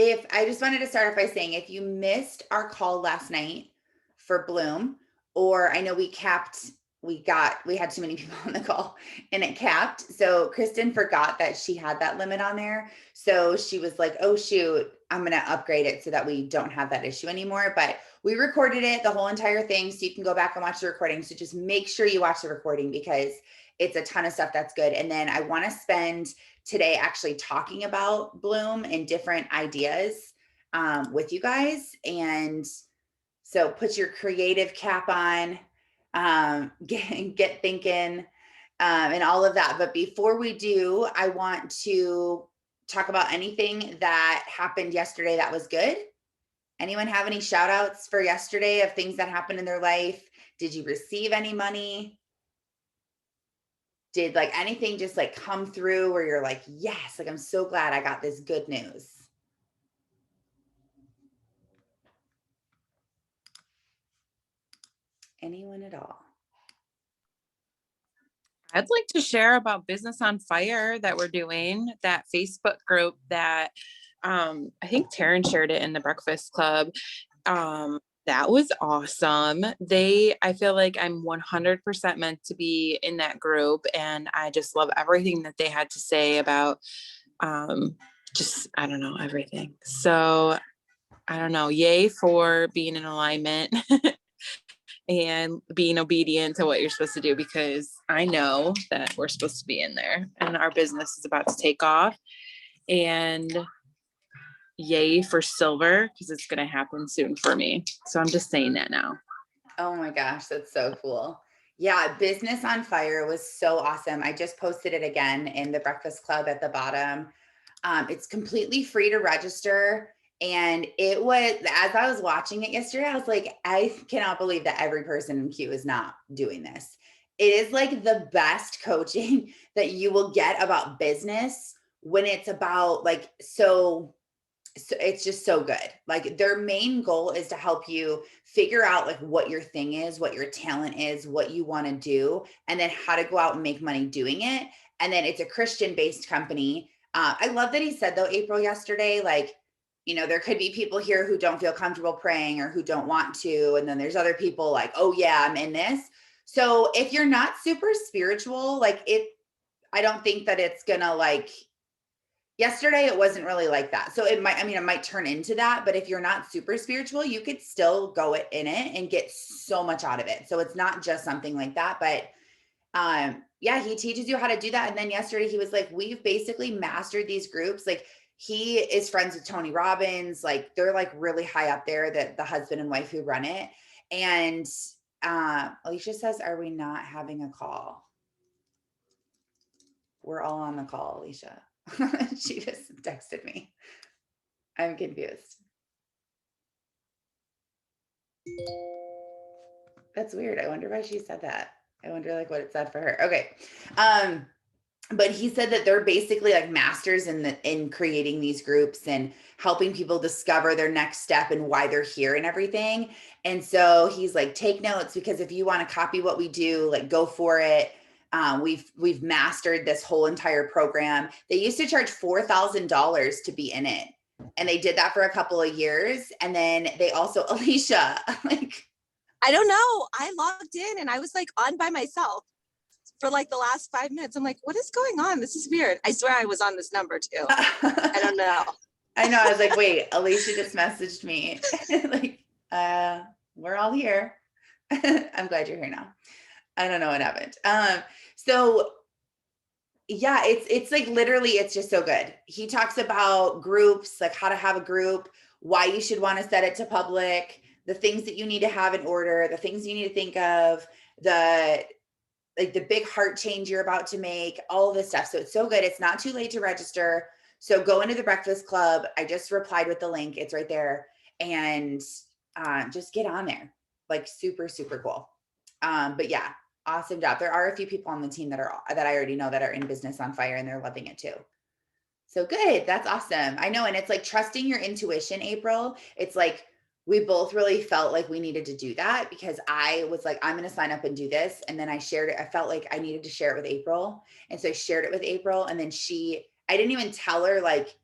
if I just wanted to start off by saying, if you missed our call last night for Bloom, or I know we had too many people on the call and it capped. So Kristen forgot that she had that limit on there. So she was like, oh shoot, I'm going to upgrade it so that we don't have that issue anymore. But we recorded it, the whole entire thing. So you can go back and watch the recording. So just make sure you watch the recording because it's a ton of stuff that's good. And then I want to spend today actually talking about Bloom and different ideas with you guys. And so put your creative cap on, get thinking, and all of that. But before we do, I want to talk about anything that happened yesterday that was good. Anyone have any shout outs for yesterday of things that happened in their life? Did you receive any money? Did like anything just like come through where you're like, yes, like I'm so glad I got this good news? Anyone at all? I'd like to share about Business on Fire that we're doing, that Facebook group that I think Taryn shared it in the Breakfast Club. That was awesome. I feel like I'm 100% meant to be in that group, and I just love everything that they had to say about I don't know, everything. So I don't know, yay for being in alignment and being obedient to what you're supposed to do, because I know that we're supposed to be in there and our business is about to take off. And yay for silver, because it's going to happen soon for me. So I'm just saying that now. Oh my gosh, that's so cool. Yeah, Business on Fire was so awesome. I just posted it again in the Breakfast Club at the bottom. It's completely free to register. And it was, as I was watching it yesterday, I was like, I cannot believe that every person in Q is not doing this. It is like the best coaching that you will get about business when it's about like, so it's just so good. Like their main goal is to help you figure out like what your thing is, what your talent is, what you want to do, and then how to go out and make money doing it. And then it's a Christian based company. I love that he said though, April, yesterday, like, there could be people here who don't feel comfortable praying or who don't want to. And then there's other people like, oh yeah, I'm in this. So if you're not super spiritual, I don't think that it's gonna like, yesterday it wasn't really like that. So it might turn into that, but if you're not super spiritual, you could still go in it and get so much out of it. So it's not just something like that, but yeah, he teaches you how to do that. And then yesterday he was like, we've basically mastered these groups. Like he is friends with Tony Robbins. Like they're like really high up there, that the husband and wife who run it. And Alicia says, are we not having a call? We're all on the call, Alicia. She just texted me. I'm confused. That's weird. I wonder why she said that. I wonder like what it said for her. Okay. But he said that they're basically like masters in creating these groups and helping people discover their next step and why they're here and everything. And so he's like, take notes, because if you want to copy what we do, like go for it. We've mastered this whole entire program. They used to charge $4,000 to be in it, and they did that for a couple of years. And then they also, Alicia, like, I don't know. I logged in and I was like on by myself for like the last 5 minutes. I'm like, what is going on? This is weird. I swear I was on this number too. I don't know. I know. I was like, wait, Alicia just messaged me. Like, we're all here. I'm glad you're here now. I don't know what happened. So yeah, it's like literally, it's just so good. He talks about groups, like how to have a group, why you should want to set it to public, the things that you need to have in order, the things you need to think of, the big heart change you're about to make, all of this stuff. So it's so good. It's not too late to register. So go into the Breakfast Club. I just replied with the link. It's right there. And just get on there. Like super, super cool. But yeah, awesome job. There are a few people on the team that I already know that are in Business on Fire, and they're loving it too. So good. That's awesome. I know. And it's like trusting your intuition, April. It's like, we both really felt like we needed to do that, because I was like, I'm going to sign up and do this. And then I shared it. I felt like I needed to share it with April. And so I shared it with April. And then I didn't even tell her, like,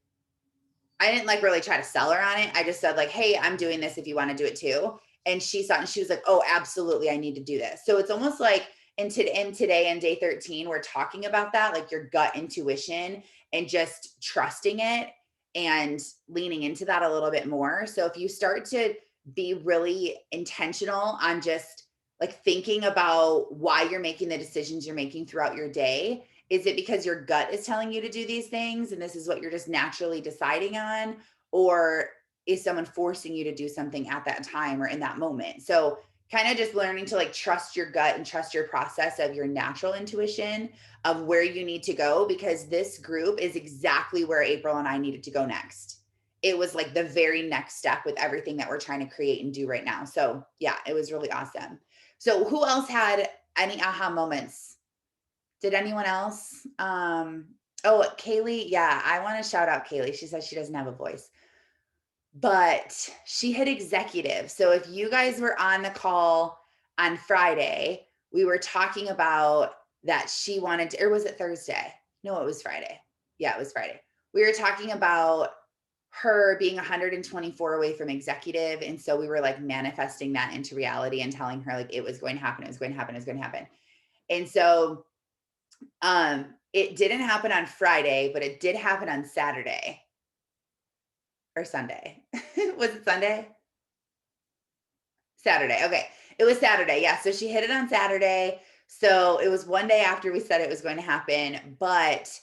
I didn't like really try to sell her on it. I just said like, hey, I'm doing this if you want to do it too. And she saw it and she was like, oh, absolutely, I need to do this. So it's almost like today in day 13, we're talking about that, like your gut intuition and just trusting it and leaning into that a little bit more. So if you start to be really intentional on just like thinking about why you're making the decisions you're making throughout your day, is it because your gut is telling you to do these things and this is what you're just naturally deciding on? Or is someone forcing you to do something at that time or in that moment? So kind of just learning to like trust your gut and trust your process of your natural intuition of where you need to go, because this group is exactly where April and I needed to go next. It was like the very next step with everything that we're trying to create and do right now. So yeah, it was really awesome. So who else had any aha moments? Did anyone else? Oh, Kaylee. Yeah, I want to shout out Kaylee. She says she doesn't have a voice, but she hit executive. So if you guys were on the call on Friday, we were talking about that she wanted to, or was it Thursday? No, it was Friday. Yeah, it was Friday. We were talking about her being 124 away from executive. And so we were like manifesting that into reality and telling her like it was going to happen, it was going to happen, it was going to happen. And so it didn't happen on Friday, but it did happen on Saturday or Sunday. Was it Sunday? Saturday. Okay. It was Saturday. Yeah. So she hit it on Saturday. So it was one day after we said it was going to happen. But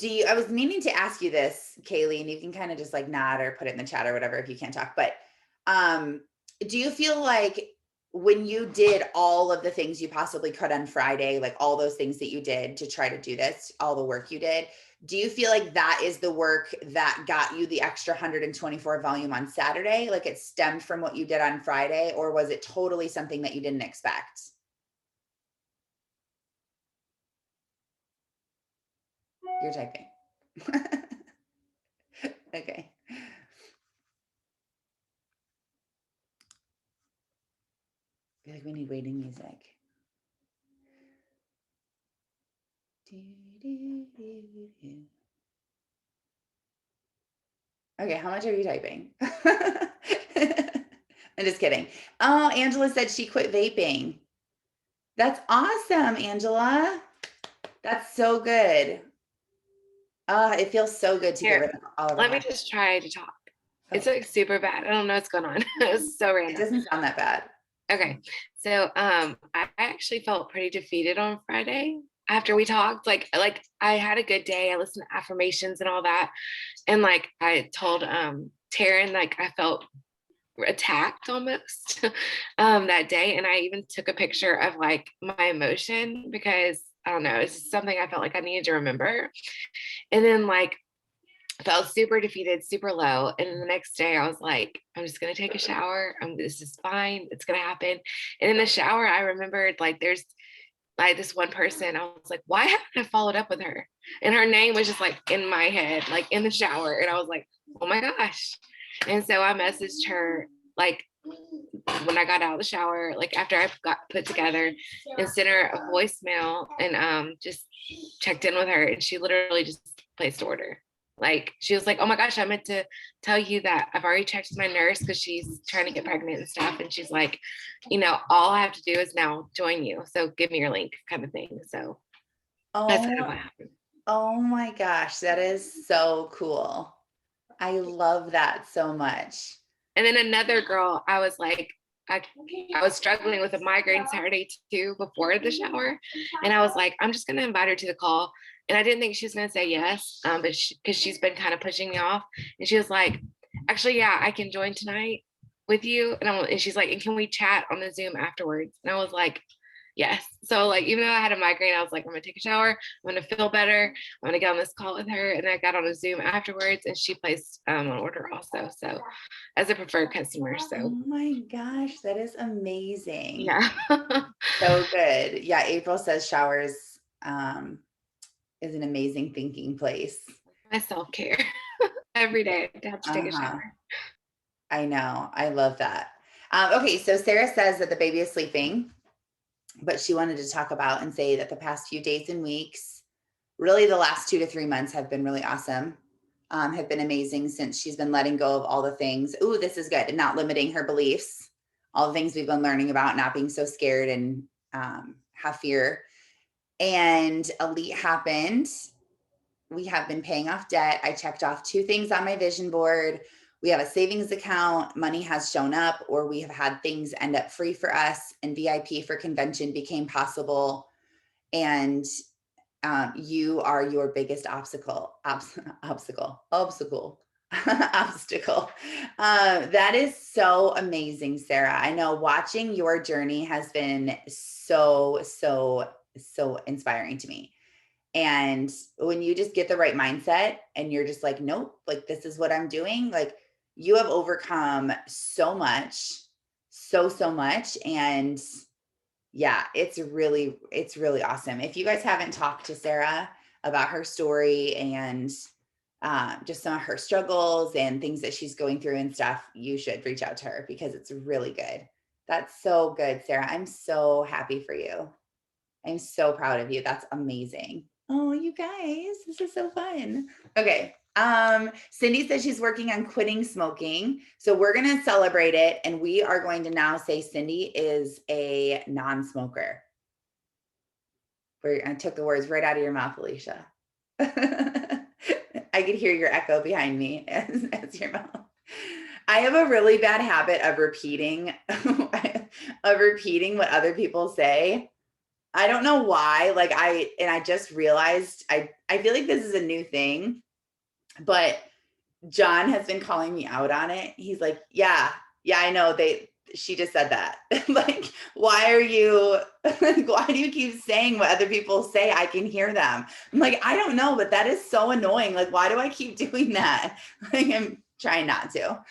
I was meaning to ask you this, Kaylee, and you can kind of just like nod or put it in the chat or whatever if you can't talk. But do you feel like when you did all of the things you possibly could on Friday, like all those things that you did to try to do this, all the work you did, do you feel like that is the work that got you the extra 124 volume on Saturday? Like it stemmed from what you did on Friday, or was it totally something that you didn't expect? You're typing. Okay. I feel like we need waiting music. Okay, how much are you typing? I'm just kidding. Oh, Angela said she quit vaping. That's awesome, Angela. That's so good. It feels so good to get rid of all of Let me that. just try to talk. It's Oh, like super bad. I don't know what's going on. It's so it random. doesn't sound that bad. Okay. So I actually felt pretty defeated on Friday after we talked. Like I had a good day. I listened to affirmations and all that. And like I told Taryn, like I felt attacked almost that day. And I even took a picture of like my emotion because I don't know, it's something I felt like I needed to remember. And then like felt super defeated, super low. And then the next day I was like, I'm just gonna take a shower. This is fine. It's gonna happen. And in the shower, I remembered like there's like this one person. I was like, why haven't I followed up with her? And her name was just like in my head, like in the shower. And I was like, oh my gosh. And so I messaged her like when I got out of the shower, like after I got put together, and sent her a voicemail and just checked in with her. And she literally just placed an order. Like she was like, oh my gosh, I meant to tell you that I've already checked my nurse because she's trying to get pregnant and stuff. And she's like, you know, all I have to do is now join you. So give me your link kind of thing. So that's kind of what happened. Oh my gosh, that is so cool. I love that so much. And then another girl, I was like, I was struggling with a migraine Saturday too before the shower. And I was like, I'm just going to invite her to the call. And I didn't think she was going to say yes, but because she's been kind of pushing me off. And she was like, actually, yeah, I can join tonight with you. And she's like, and can we chat on the Zoom afterwards? And I was like, yes. So like, even though I had a migraine, I was like, I'm gonna take a shower. I'm gonna feel better. I'm gonna get on this call with her. And I got on a Zoom afterwards and she placed an order also. So as a preferred customer. Oh So my gosh, that is amazing. yeah. So good. Yeah, April says showers is an amazing thinking place. My self-care every day. I have to take a shower. I know. I love that. Okay, so Sarah says that the baby is sleeping, but she wanted to talk about and say that the past few days and weeks, really the last 2 to 3 months have been really awesome. have been amazing since she's been letting go of all the things. Ooh, this is good. And not limiting her beliefs, all the things we've been learning about, not being so scared and have fear. And Elite happened. We have been paying off debt. I checked off 2 things on my vision board. We have a savings account. Money has shown up, or we have had things end up free for us, and VIP for convention became possible. And you are your biggest obstacle. That is so amazing, Sarah. I know watching your journey has been so inspiring to me. And when you just get the right mindset and you're just like, nope, like this is what I'm doing. Like you have overcome so much, so much. And yeah, it's really awesome. If you guys haven't talked to Sarah about her story and just some of her struggles and things that she's going through and stuff, you should reach out to her because it's really good. That's so good, Sarah. I'm so happy for you. I'm so proud of you. That's amazing. Oh, you guys, this is so fun. Okay. Cindy says she's working on quitting smoking. So we're going to celebrate it. And we are going to now say Cindy is a non-smoker. I took the words right out of your mouth, Alicia. I could hear your echo behind me as your mouth. I have a really bad habit of repeating what other people say. I don't know why, I just realized, I feel like this is a new thing, but John has been calling me out on it. He's like, yeah, I know she just said that. Like, why do you keep saying what other people say? I can hear them. I'm like, I don't know, but that is so annoying. Like, why do I keep doing that? Like, I'm trying not to.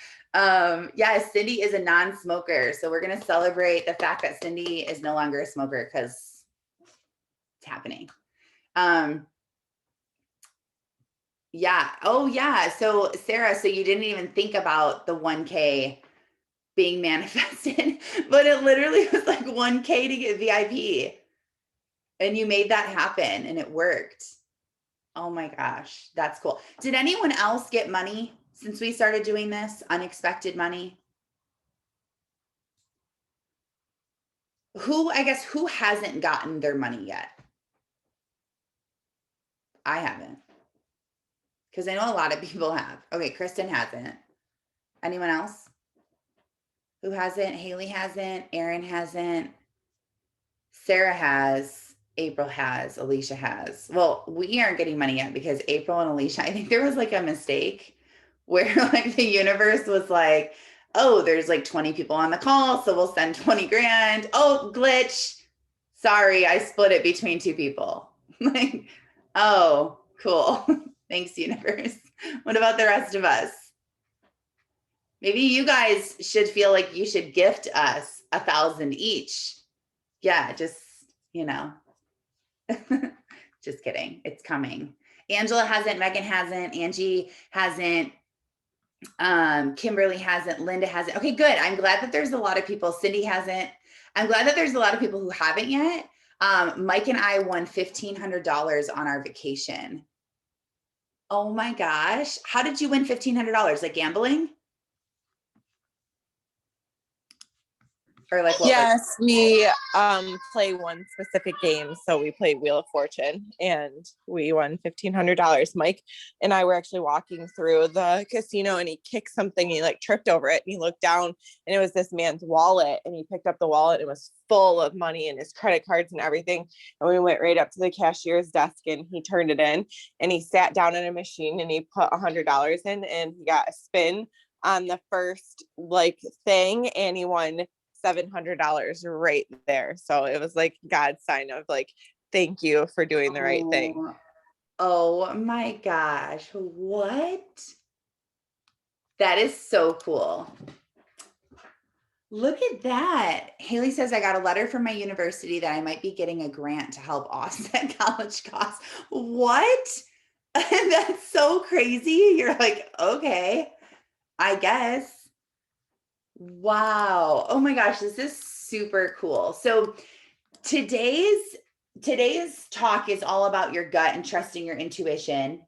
Yeah, Cindy is a non-smoker. So we're going to celebrate the fact that Cindy is no longer a smoker because it's happening. Yeah. Oh yeah. So Sarah, so you didn't even think about the 1K being manifested, but it literally was like 1K to get VIP and you made that happen and it worked. Oh my gosh. That's cool. Did anyone else get money since we started doing this? Unexpected money? Who hasn't gotten their money yet? I haven't. Because I know a lot of people have. Okay, Kristen hasn't. Anyone else? Who hasn't? Haley hasn't. Erin hasn't. Sarah has. April has. Alicia has. Well, we aren't getting money yet because April and Alicia, I think there was like a mistake where like the universe was like, oh, there's like 20 people on the call, so we'll send 20 grand. Oh, glitch. Sorry, I split it between 2 people. Like, oh, cool. Thanks, universe. What about the rest of us? Maybe you guys should feel like you should gift us 1,000 each. Yeah, just, just kidding. It's coming. Angela hasn't, Megan hasn't, Angie hasn't, Kimberly hasn't, Linda hasn't. Okay, good. I'm glad that there's a lot of people. Cindy hasn't. I'm glad that there's a lot of people who haven't yet. Mike and I won $1,500 on our vacation. Oh my gosh. How did you win $1,500? Like gambling? Or like what? Yes, we play one specific game. So we played Wheel of Fortune and we won $1,500. Mike and I were actually walking through the casino and he kicked something. He like tripped over it and he looked down and it was this man's wallet and he picked up the wallet. It was full of money and his credit cards and everything. And we went right up to the cashier's desk and he turned it in and he sat down at a machine and he put $100 in and he got a spin on the first like thing and he won $700 right there. So it was like God's sign of like, thank you for doing the right thing. Oh my gosh. What? That is so cool. Look at that. Haley says, I got a letter from my university that I might be getting a grant to help offset college costs. What? That's so crazy. You're like, okay, I guess. Wow. Oh my gosh, this is super cool. So today's talk is all about your gut and trusting your intuition.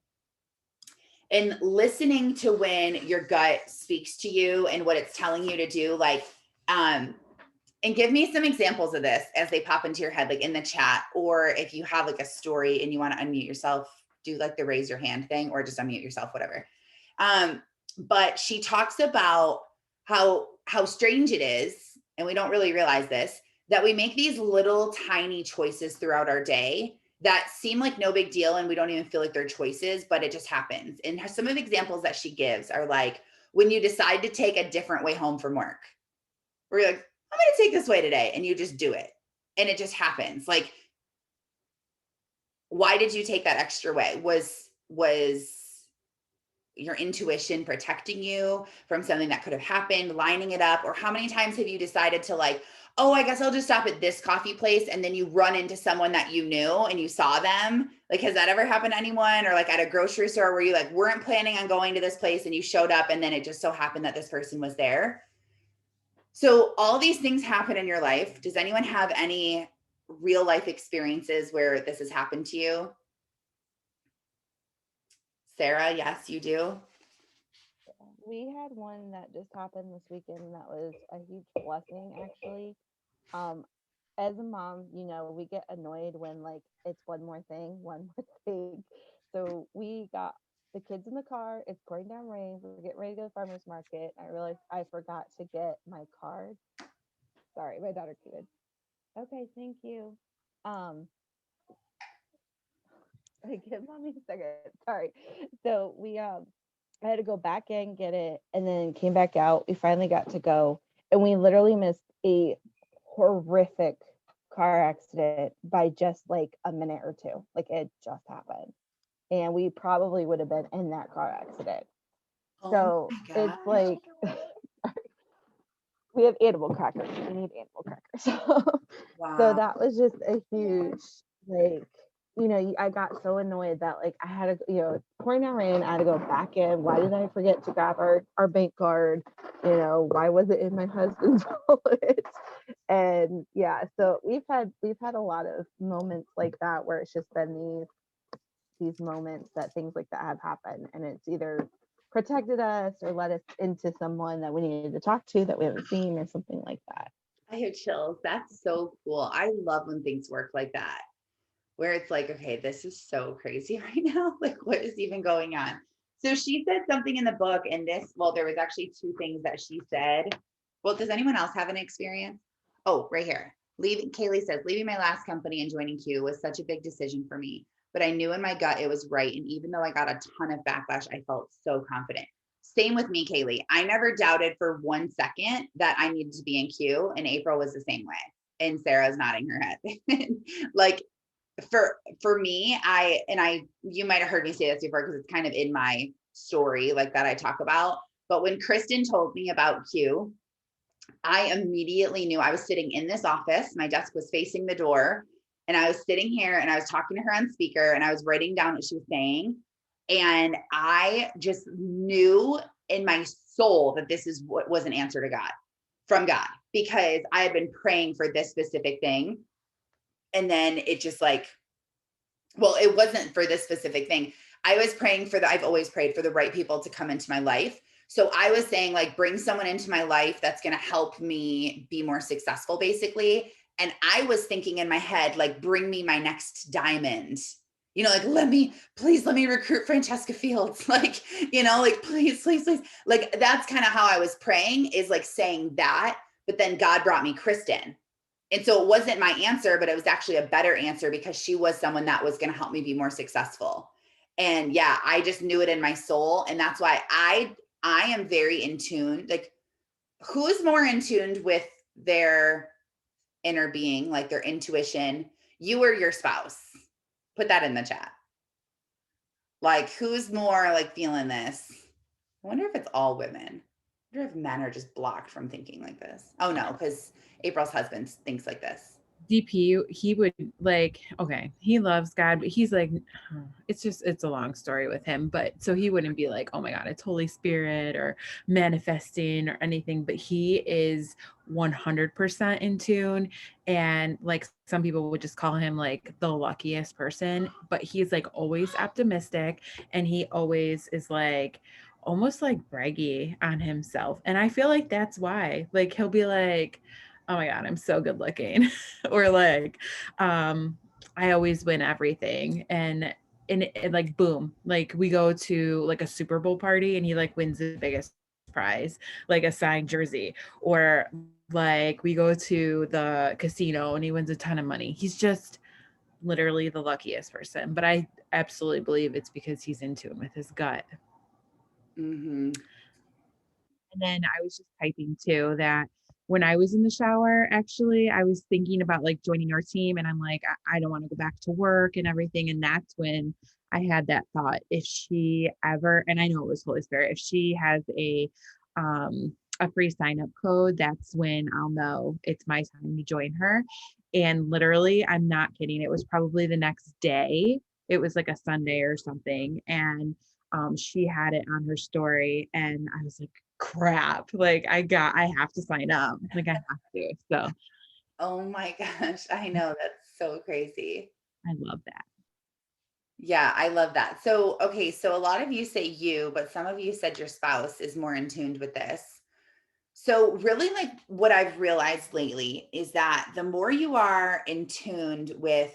And listening to when your gut speaks to you and what it's telling you to do, like, and give me some examples of this as they pop into your head, like in the chat, or if you have like a story and you want to unmute yourself, do like the raise your hand thing, or just unmute yourself, whatever. But she talks about how strange it is, and we don't really realize this, that we make these little tiny choices throughout our day that seem like no big deal, and we don't even feel like they're choices, but it just happens. And some of the examples that she gives are like when you decide to take a different way home from work, where you're like, I'm going to take this way today, and you just do it, and it just happens. Like, why did you take that extra way? Was your intuition protecting you from something that could have happened, lining it up? Or how many times have you decided to like, oh, I guess I'll just stop at this coffee place, and then you run into someone that you knew and you saw them? Like, has that ever happened to anyone? Or like at a grocery store where you like weren't planning on going to this place and you showed up, and then it just so happened that this person was there? So all these things happen in your life. Does anyone have any real life experiences where this has happened to you? Sarah, yes, you do. We had one that just happened this weekend that was a huge blessing, actually. As a mom, you know, we get annoyed when like it's one more thing, one more thing. So we got the kids in the car, it's pouring down rain, we're getting ready to go to the farmer's market. I realized I forgot to get my card. Sorry, my daughter came in. Okay, thank you. Um, give mommy a second. Sorry. So we I had to go back in, get it, and then came back out. We finally got to go, and we literally missed a horrific car accident by just like a minute or two. Like it just happened, and we probably would have been in that car accident. Oh So my it's gosh. like we have animal crackers. We need animal crackers. So Wow. that was just a huge, like, you know, I got so annoyed that like I had to, you know, pouring down rain, I had to go back in. Why did I forget to grab our bank card? You know, why was it in my husband's wallet? And yeah, so we've had a lot of moments like that where it's just been these moments that things like that have happened, and it's either protected us or led us into someone that we needed to talk to that we haven't seen or something like that. I have chills. That's so cool. I love when things work like that, where it's like, okay, this is so crazy right now. Like, what is even going on? So she said something in the book, and this, well, there was actually two things that she said. Well, does anyone else have an experience? Oh, right here. Kaylee says, leaving my last company and joining Q was such a big decision for me, but I knew in my gut it was right. And even though I got a ton of backlash, I felt so confident. Same with me, Kaylee. I never doubted for 1 second that I needed to be in Q, and April was the same way. And Sarah's nodding her head. Like, for me, you might have heard me say this before because it's kind of in my story, like that I talk about. But when Kristen told me about Q, I immediately knew. I was sitting in this office, my desk was facing the door, and I was sitting here and I was talking to her on speaker and I was writing down what she was saying. And I just knew in my soul that this is what was an answer to God, from God, because I had been praying for this specific thing. And then it just like, well, it wasn't for this specific thing. I was praying I've always prayed for the right people to come into my life. So I was saying, like, bring someone into my life that's going to help me be more successful, basically. And I was thinking in my head, like, bring me my next diamond. You know, like, please let me recruit Francesca Fields. Like, you know, like, please, please, please. Like, that's kind of how I was praying, is like saying that. But then God brought me Kristen. And so it wasn't my answer, but it was actually a better answer because she was someone that was going to help me be more successful. And yeah, I just knew it in my soul. And that's why I am very in tune. Like, who's more in tune with their inner being, like their intuition, you or your spouse? Put that in the chat. Like, who's more like feeling this? I wonder if it's all women. I wonder if men are just blocked from thinking like this. Oh no, because April's husband thinks like this. DP, he would like, okay, he loves God, but he's like, it's a long story with him. But so he wouldn't be like, oh my God, it's Holy Spirit or manifesting or anything, but he is 100% in tune. And like some people would just call him like the luckiest person, but he's like always optimistic and he always is like, almost like braggy on himself. And I feel like that's why, like, he'll be like, oh my God, I'm so good looking. Or like, I always win everything. And like, boom, like we go to like a Super Bowl party and he like wins the biggest prize, like a signed jersey. Or like we go to the casino and he wins a ton of money. He's just literally the luckiest person. But I absolutely believe it's because he's in tune with his gut. Mm-hmm. And then I was just typing too that when I was in the shower, actually, I was thinking about like joining our team and I'm like, I don't want to go back to work and everything. And that's when I had that thought, if she ever, and I know it was Holy Spirit, if she has a free sign up code, that's when I'll know it's my time to join her. And literally, I'm not kidding. It was probably the next day. It was like a Sunday or something. And she had it on her story and I was like, crap, like I have to sign up, like I have to. So Oh my gosh, I know, that's so crazy. I love that. Yeah, I love that. So, okay, so a lot of you say you, but some of you said your spouse is more in tune with this. So, really, like what I've realized lately is that the more you are in tuned with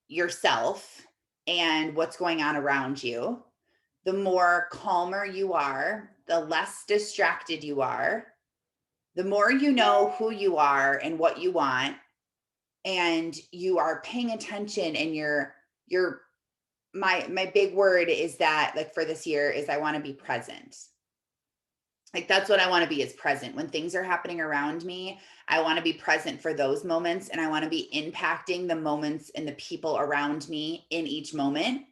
yourself and what's going on around you, the more calmer you are, the less distracted you are, the more you know who you are and what you want, and you are paying attention and you're my big word is that, like, for this year is I want to be present. Like that's what I want to be, is present. When things are happening around me, I want to be present for those moments and I want to be impacting the moments and the people around me in each moment,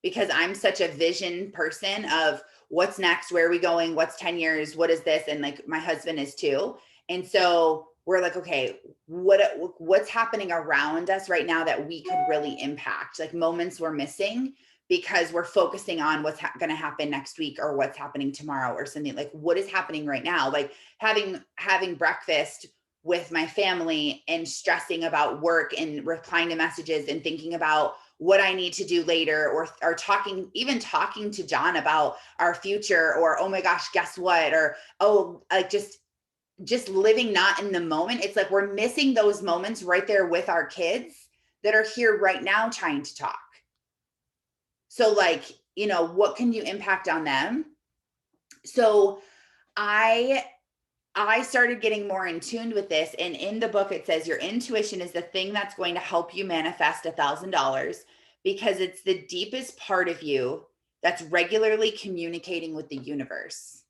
because I'm such a vision person of what's next, where are we going, what's 10 years, what is this, and like my husband is too. And so we're like, okay, what's happening around us right now that we could really impact, like moments we're missing because we're focusing on what's going to happen next week or what's happening tomorrow or something. Like what is happening right now, like having breakfast with my family and stressing about work and replying to messages and thinking about what I need to do later, or talking to John about our future, or, oh my gosh, guess what? Or, oh, like just living not in the moment. It's like we're missing those moments right there with our kids that are here right now trying to talk. So like, what can you impact on them? So I started getting more in tune with this. And in the book, it says your intuition is the thing that's going to help you manifest $1,000, because it's the deepest part of you that's regularly communicating with the universe.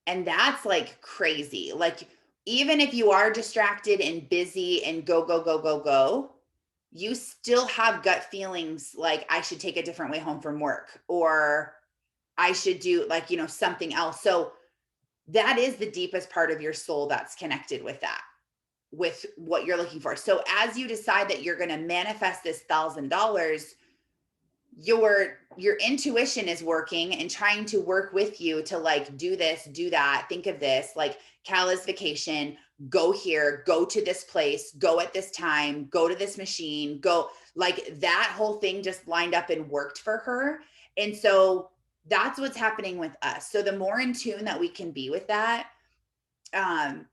And that's like crazy. Like, even if you are distracted and busy and go, you still have gut feelings like I should take a different way home from work, or I should do like, something else. So that is the deepest part of your soul that's connected with that, with what you're looking for. So as you decide that you're going to manifest this $1,000, your intuition is working and trying to work with you to like do this, do that, think of this, like Callie's vacation, go here, go to this place, go at this time, go to this machine, go, like that whole thing just lined up and worked for her. And so that's what's happening with us. So the more in tune that we can be with that, I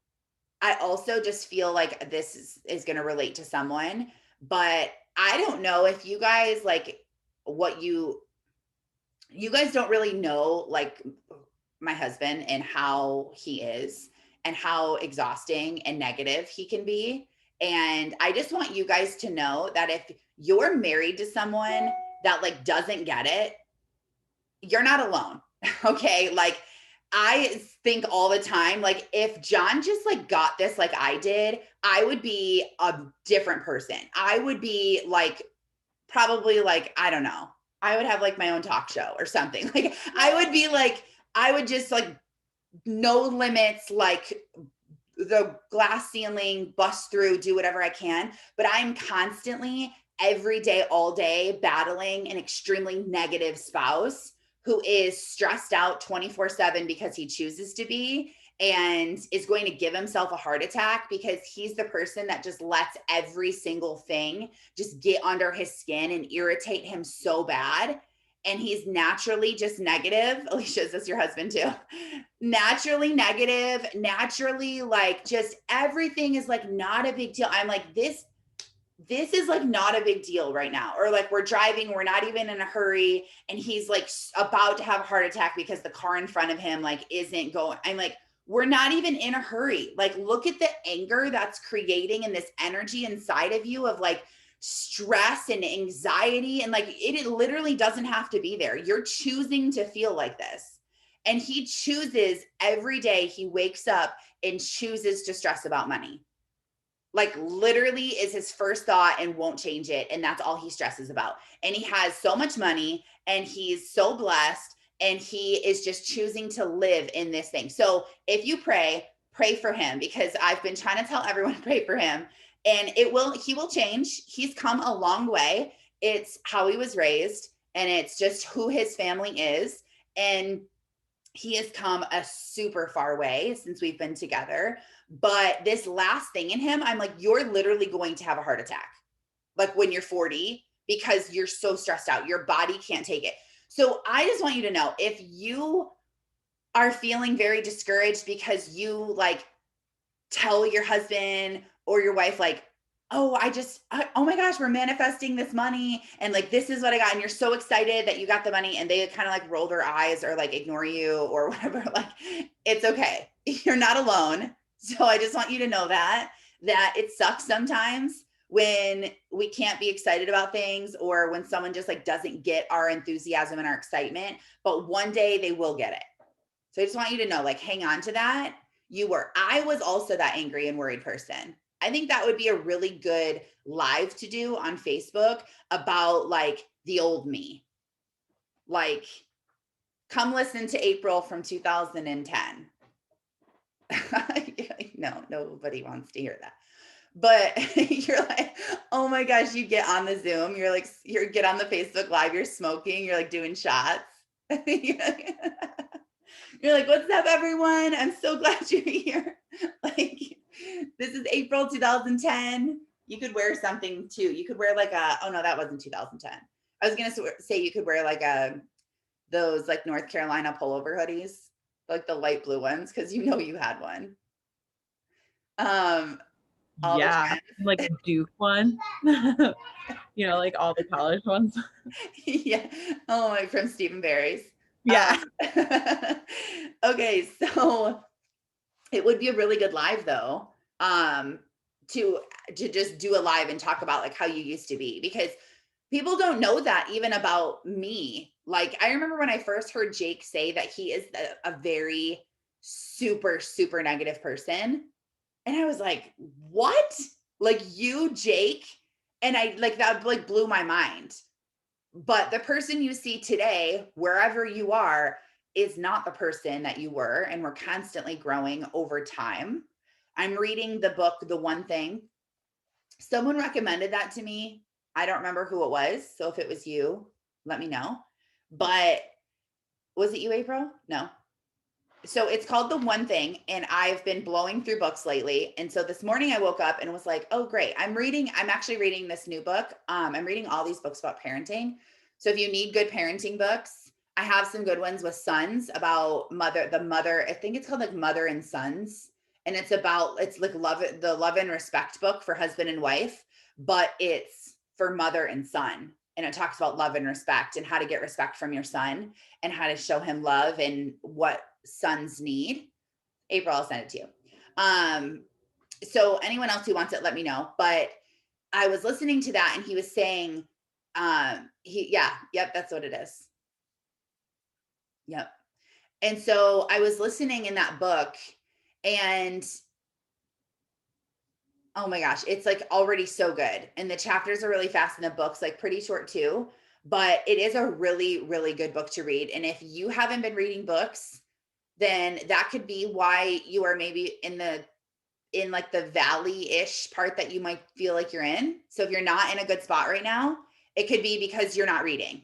also just feel like this is going to relate to someone, but I don't know if you guys like what you guys don't really know, like my husband and how he is and how exhausting and negative he can be. And I just want you guys to know that if you're married to someone that like doesn't get it, you're not alone. Okay. Like I think all the time, like if John just like got this, like I did, I would be a different person. I would be like, probably like, I don't know, I would have like my own talk show or something. Like I would be like, I would just like no limits, like the glass ceiling, bust through, do whatever I can. But I'm constantly, every day, all day, battling an extremely negative spouse who is stressed out 24/7 because he chooses to be, and is going to give himself a heart attack because he's the person that just lets every single thing just get under his skin and irritate him so bad. And he's naturally just negative. Alicia, is this your husband too? Naturally negative, naturally like just everything is like not a big deal. I'm like, this is like not a big deal right now. Or like we're driving, we're not even in a hurry, and he's like about to have a heart attack because the car in front of him like isn't going. I'm like, we're not even in a hurry. Like, look at the anger that's creating and this energy inside of you of like stress and anxiety. And like, it literally doesn't have to be there. You're choosing to feel like this. And he chooses every day, he wakes up and chooses to stress about money. Like literally is his first thought and won't change it. And that's all he stresses about. And he has so much money and he's so blessed, and he is just choosing to live in this thing. So if you pray for him, because I've been trying to tell everyone to pray for him, and he will change. He's come a long way. It's how he was raised, and it's just who his family is. And he has come a super far way since we've been together. But this last thing in him, I'm like, you're literally going to have a heart attack, like when you're 40, because you're so stressed out. Your body can't take it. So I just want you to know, if you are feeling very discouraged because you like tell your husband or your wife, like, oh my gosh, we're manifesting this money, and like, this is what I got. And you're so excited that you got the money, and they kind of like roll their eyes or like ignore you or whatever. Like, it's okay. You're not alone. So I just want you to know that it sucks sometimes when we can't be excited about things, or when someone just like doesn't get our enthusiasm and our excitement, but one day they will get it. So I just want you to know, like, hang on to that. I was also that angry and worried person. I think that would be a really good live to do on Facebook about like the old me. Like, come listen to April from 2010. No, nobody wants to hear that. But you're like, oh my gosh, you get on the Zoom, you're like, you get on the Facebook Live, you're smoking, you're like doing shots. You're like, what's up, everyone? I'm so glad you're here. Like, this is April 2010. You could wear something too. You could wear like oh no, that wasn't 2010. I was gonna say you could wear like those like North Carolina pullover hoodies, like the light blue ones, because you know you had one. Yeah, like a Duke one. You know, like all the college ones. Yeah. Oh my, from Stephen Barry's. Yeah. Okay, so it would be a really good live though, to just do a live and talk about like how you used to be, because people don't know that even about me. Like, I remember when I first heard Jake say that he is a very super, super negative person. And I was like, what? Like, you, Jake? And I like, that like blew my mind. But the person you see today, wherever you are, is not the person that you were. And we're constantly growing over time. I'm reading the book, The One Thing. Someone recommended that to me. I don't remember who it was. So if it was you, let me know. But was it you, April? No. So it's called The One Thing, and I've been blowing through books lately. And so this morning I woke up and was like, oh, great. I'm actually reading this new book. I'm reading all these books about parenting. So if you need good parenting books, I have some good ones with sons about the mother, I think it's called like Mother and Sons. And it's like the love and respect book for husband and wife, but it's for mother and son. And it talks about love and respect and how to get respect from your son and how to show him love and what sons need. April, I'll send it to you. So anyone else who wants it, let me know. But I was listening to that and he was saying, yep, that's what it is. Yep. And so I was listening in that book, and oh my gosh, it's like already so good. And the chapters are really fast and the book's like pretty short too, but it is a really, really good book to read. And if you haven't been reading books, then that could be why you are maybe in the in like the valley-ish part that you might feel like you're in. So if you're not in a good spot right now, it could be because you're not reading.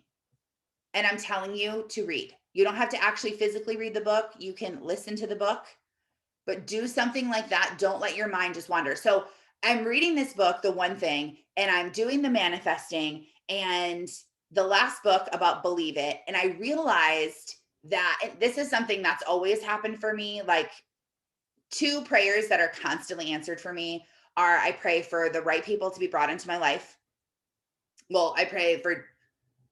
And I'm telling you to read. You don't have to actually physically read the book. You can listen to the book, but do something like that. Don't let your mind just wander. So I'm reading this book, The One Thing, and I'm doing the manifesting and the last book about Believe It. And I realized that this is something that's always happened for me. Like, two prayers that are constantly answered for me are I pray for the right people to be brought into my life. Well, I pray for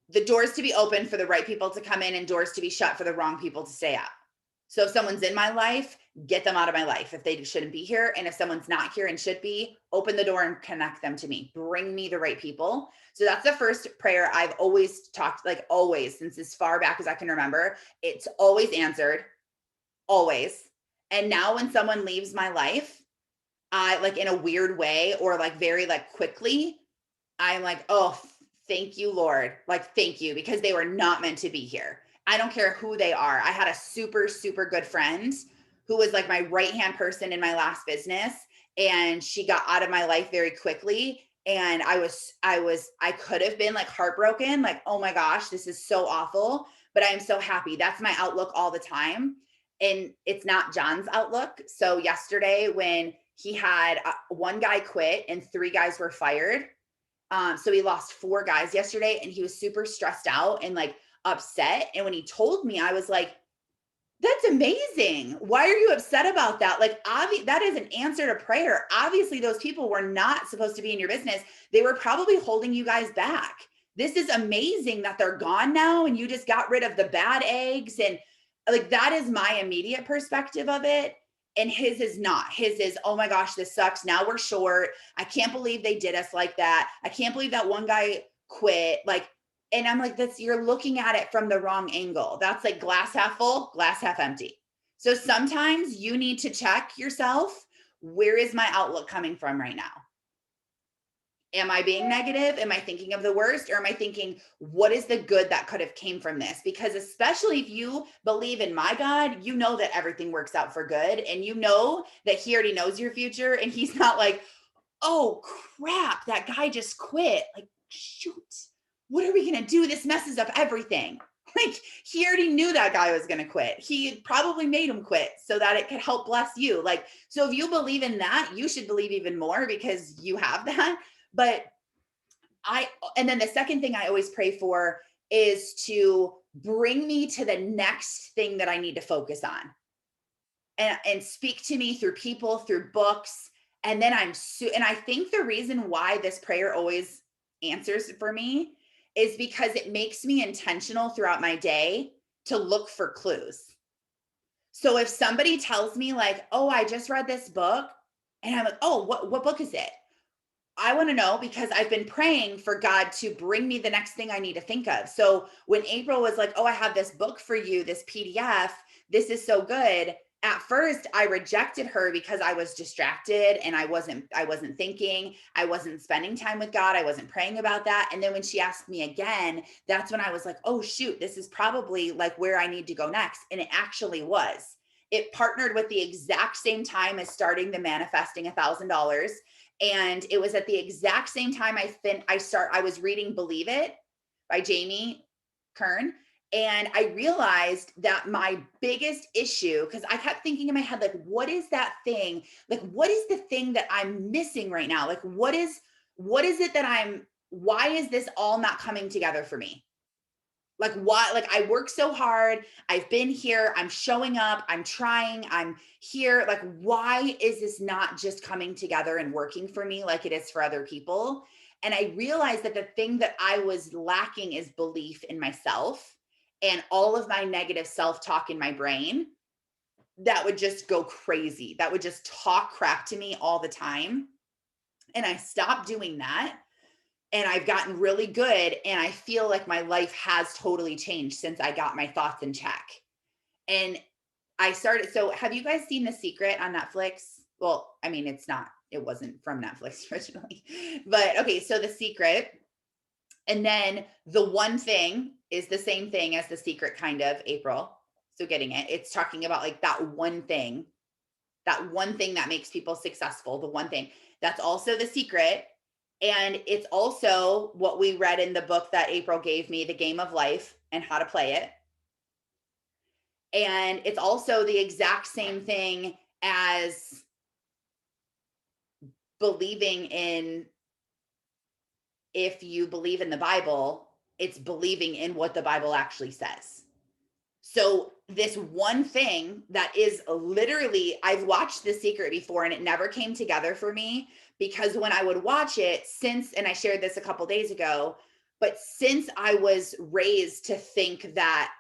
the doors to be open for the right people to come in and doors to be shut for the wrong people to stay out. So if someone's in my life, get them out of my life if they shouldn't be here. And if someone's not here and should be, open the door and connect them to me. Bring me the right people. So that's the first prayer I've always talked, like always, since as far back as I can remember. It's always answered, always. And now when someone leaves my life, I like in a weird way or like very like quickly, I'm like, oh, thank you, Lord. Like, thank you, because they were not meant to be here. I don't care who they are. I had a super, super good friend who was like my right-hand person in my last business. And she got out of my life very quickly. And I could have been like heartbroken, like, oh my gosh, this is so awful. But I am so happy. That's my outlook all the time. And it's not John's outlook. So yesterday when he had one guy quit and 3 guys were fired. So he lost 4 guys yesterday and he was super stressed out and like upset. And when he told me, I was like, that's amazing. Why are you upset about that? Like, that is an answer to prayer. Obviously, those people were not supposed to be in your business. They were probably holding you guys back. This is amazing that they're gone now and you just got rid of the bad eggs. And like, that is my immediate perspective of it. And his is not. His is, oh my gosh, this sucks. Now we're short. I can't believe they did us like that. I can't believe that one guy quit. Like, and I'm like, you're looking at it from the wrong angle. That's like glass half full, glass half empty. So sometimes you need to check yourself. Where is my outlook coming from right now? Am I being negative? Am I thinking of the worst? Or am I thinking, what is the good that could have came from this? Because especially if you believe in my God, you know that everything works out for good. And you know that he already knows your future. And he's not like, oh crap, that guy just quit. Like, shoot, what are we going to do? This messes up everything. Like, he already knew that guy was going to quit. He probably made him quit so that it could help bless you. Like, so if you believe in that, you should believe even more because you have that. But and then the second thing I always pray for is to bring me to the next thing that I need to focus on and speak to me through people, through books. And then and I think the reason why this prayer always answers for me is because it makes me intentional throughout my day to look for clues. So if somebody tells me like, oh, I just read this book and I'm like, oh, what book is it? I want to know because I've been praying for God to bring me the next thing I need to think of. So when April was like, oh, I have this book for you, this PDF, this is so good. At first I rejected her because I was distracted and I wasn't thinking, I wasn't spending time with God. I wasn't praying about that. And then when she asked me again, that's when I was like, oh shoot, this is probably like where I need to go next. And it actually was. It partnered with the exact same time as starting the Manifesting $1,000. And it was at the exact same time I was reading Believe It by Jamie Kern. And I realized that my biggest issue, because I kept thinking in my head, like, what is that thing? Like, what is the thing that I'm missing right now? Like, what is it why is this all not coming together for me? Like, why? Like, I work so hard. I've been here. I'm showing up. I'm trying. I'm here. Like, why is this not just coming together and working for me like it is for other people? And I realized that the thing that I was lacking is belief in myself and all of my negative self-talk in my brain that would just go crazy. That would just talk crap to me all the time. And I stopped doing that. And I've gotten really good. And I feel like my life has totally changed since I got my thoughts in check. And so have you guys seen The Secret on Netflix? Well, I mean, it wasn't from Netflix originally, but okay. So The Secret, and then The One Thing is the same thing as The Secret, kind of, April. So getting it, it's talking about like that one thing that one thing that makes people successful, the one thing. That's also The Secret. And it's also what we read in the book that April gave me, The Game of Life and How to Play It. And it's also the exact same thing as believing in, if you believe in the Bible, it's believing in what the Bible actually says. So this one thing that is literally, I've watched The Secret before and it never came together for me, because when I would watch it, and I shared this a couple days ago, but since I was raised to think that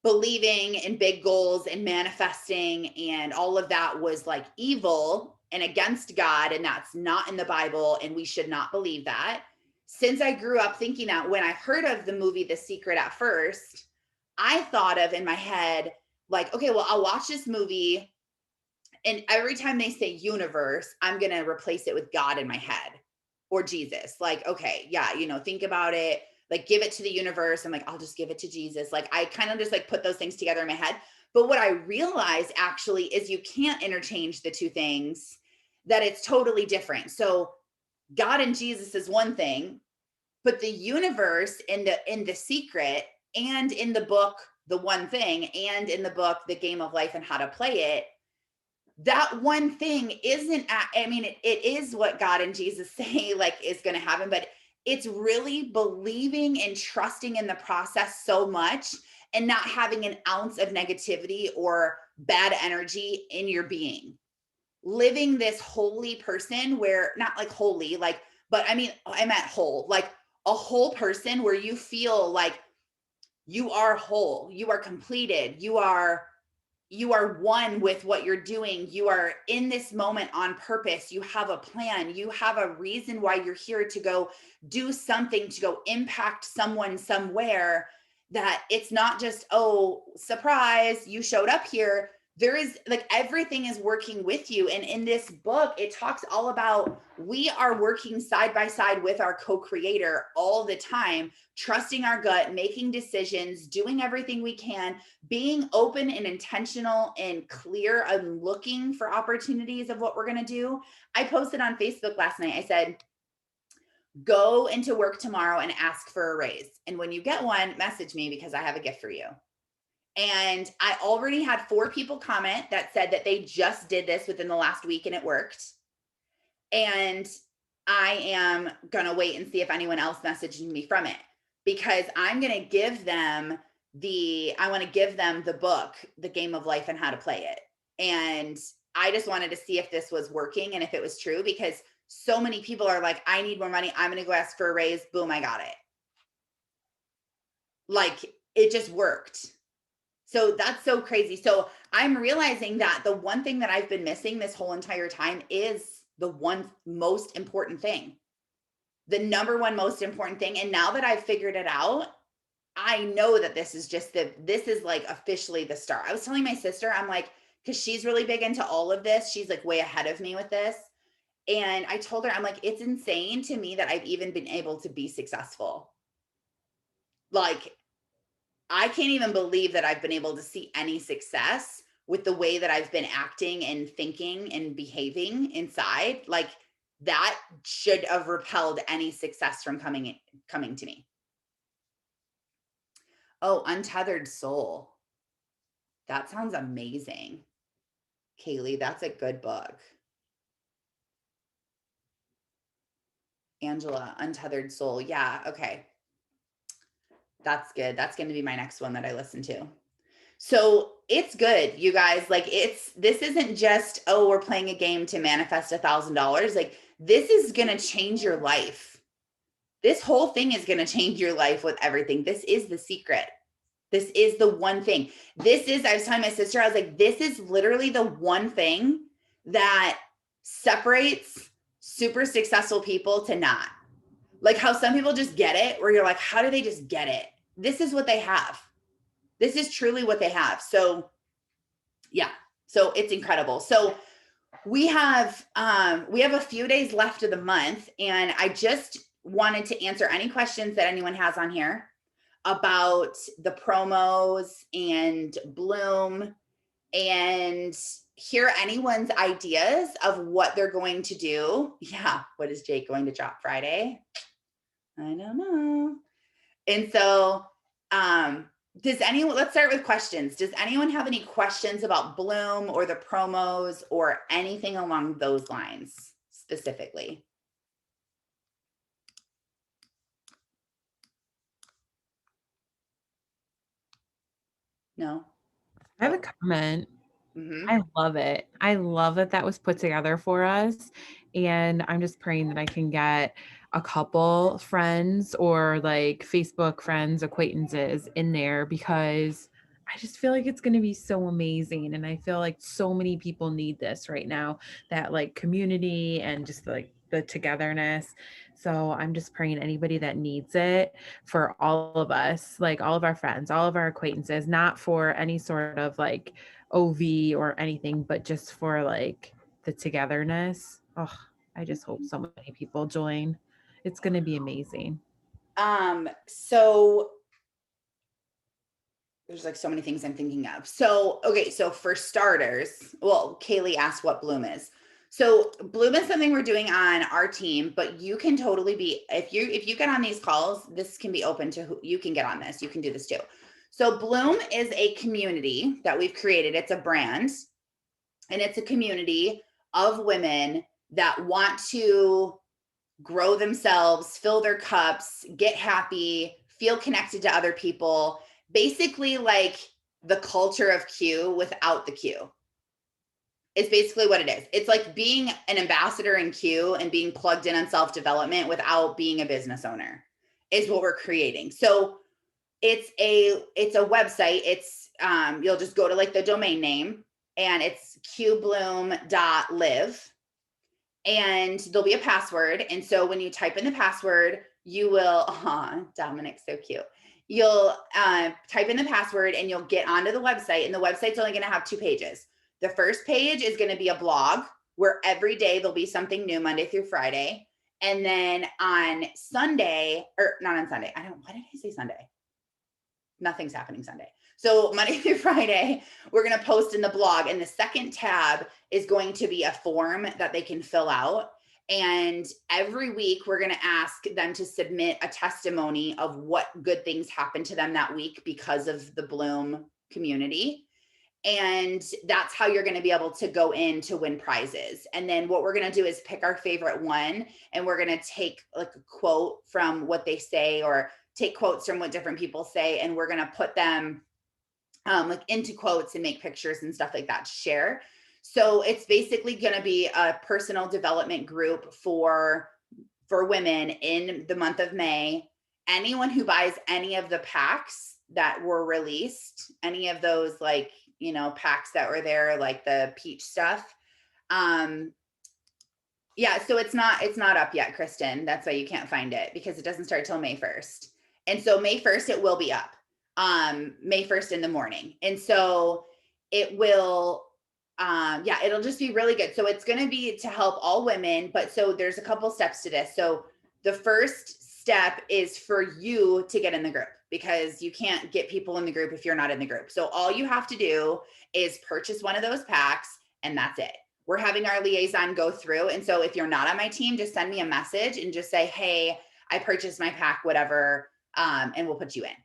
believing in big goals and manifesting and all of that was like evil and against God, and that's not in the Bible, and we should not believe that. Since I grew up thinking that, when I heard of the movie The Secret at first, I thought of in my head, like, okay, well, I'll watch this movie, and every time they say universe, I'm going to replace it with God in my head or Jesus. Like, okay, yeah, think about it. Like, give it to the universe. I'm like, I'll just give it to Jesus. Like, I kind of just like put those things together in my head. But what I realized actually is you can't interchange the two things, that it's totally different. So God and Jesus is one thing, but the universe in the Secret, and in the book, The One Thing, and in the book, The Game of Life and How to Play It, that one thing isn't, it is what God and Jesus say like is going to happen, but it's really believing and trusting in the process so much, and not having an ounce of negativity or bad energy in your being. Living this holy person, where, not like holy, like, but I meant whole, like a whole person where you feel like you are whole, you are completed, you are one with what you're doing. You are in this moment on purpose. You have a plan. You have a reason why you're here, to go do something, to go impact someone somewhere, that it's not just, oh, surprise, you showed up here. There is, like, everything is working with you. And in this book, it talks all about, we are working side by side with our co-creator all the time, trusting our gut, making decisions, doing everything we can, being open and intentional and clear and looking for opportunities of what we're going to do. I posted on Facebook last night, I said, go into work tomorrow and ask for a raise. And when you get one, message me, because I have a gift for you. And I already had 4 people comment that said that they just did this within the last week and it worked. And I am going to wait and see if anyone else messaged me from it, because I'm going to give them the book, The Game of Life and How to Play It. And I just wanted to see if this was working and if it was true, because so many people are like, I need more money, I'm going to go ask for a raise. Boom, I got it. Like, it just worked. So that's so crazy. So I'm realizing that the one thing that I've been missing this whole entire time is the one most important thing, the number one most important thing. And now that I've figured it out, I know that this is like officially the start. I was telling my sister, I'm like, because she's really big into all of this. She's like way ahead of me with this. And I told her, I'm like, it's insane to me that I've even been able to be successful. Like, I can't even believe that I've been able to see any success with the way that I've been acting and thinking and behaving inside. Like, that should have repelled any success from coming to me. Oh, Untethered Soul. That sounds amazing. Kaylee, that's a good book. Angela, Untethered Soul. Yeah, okay. That's good. That's going to be my next one that I listen to. So it's good, you guys. Like, this isn't just, oh, we're playing a game to manifest $1,000. Like, this is going to change your life. This whole thing is going to change your life with everything. This is the secret. This is the one thing. I was telling my sister, I was like, this is literally the one thing that separates super successful people to not. Like, how some people just get it, where you're like, how do they just get it? This is what they have. This is truly what they have. So yeah, so it's incredible. So we have a few days left of the month, and I just wanted to answer any questions that anyone has on here about the promos and Bloom and hear anyone's ideas of what they're going to do. Yeah. What is Jake going to drop Friday? I don't know. And so, let's start with questions. Does anyone have any questions about Bloom or the promos or anything along those lines specifically? No? I have a comment. Mhm. I love it. I love that that was put together for us. And I'm just praying that I can get a couple friends or like Facebook friends, acquaintances in there, because I just feel like it's going to be so amazing. And I feel like so many people need this right now, that like community and just like the togetherness. So I'm just praying anybody that needs it, for all of us, like all of our friends, all of our acquaintances, not for any sort of like OV or anything, but just for like the togetherness. Oh, I just hope so many people join. It's going to be amazing. So there's like so many things I'm thinking of. So, okay, so for starters, well, Kaylee asked what Bloom is. So Bloom is something we're doing on our team, but you can totally be, if you get on these calls, this can be open to who you can get on this. You can do this too. So Bloom is a community that we've created. It's a brand, and it's a community of women that want to grow themselves, fill their cups, get happy, feel connected to other people. Basically, like the culture of Q without the Q. It's basically what it is. It's like being an ambassador in Q and being plugged in on self-development without being a business owner is what we're creating. So it's a website. It's you'll just go to like the domain name, and it's qbloom.live, and there'll be a password. And so when you type in the password, you will, Dominic's so cute. You'll type in the password and you'll get onto the website, and the website's only going to have 2 pages. The first page is going to be a blog where every day there'll be something new, Monday through Friday. And then on Sunday, or not on Sunday, why did I say Sunday? Nothing's happening Sunday. So Monday through Friday, we're going to post in the blog, and the second tab is going to be a form that they can fill out. And every week we're going to ask them to submit a testimony of what good things happened to them that week because of the Bloom community. And that's how you're going to be able to go in to win prizes. And then what we're going to do is pick our favorite one, and we're going to take like a quote from what they say, or take quotes from what different people say, and we're going to put them like into quotes and make pictures and stuff like that to share. So it's basically going to be a personal development group for women in the month of May. Anyone who buys any of the packs that were released, any of those like, packs that were there, like the peach stuff. Yeah, so it's not up yet, Kristen. That's why you can't find it, because it doesn't start till May 1st. And so May 1st, it will be up. May 1st in the morning. And so it will, it'll just be really good. So it's going to be to help all women, but so there's a couple steps to this. So the first step is for you to get in the group, because you can't get people in the group if you're not in the group. So all you have to do is purchase one of those packs, and that's it. We're having our liaison go through. And so if you're not on my team, just send me a message and just say, hey, I purchased my pack, whatever, and we'll put you in.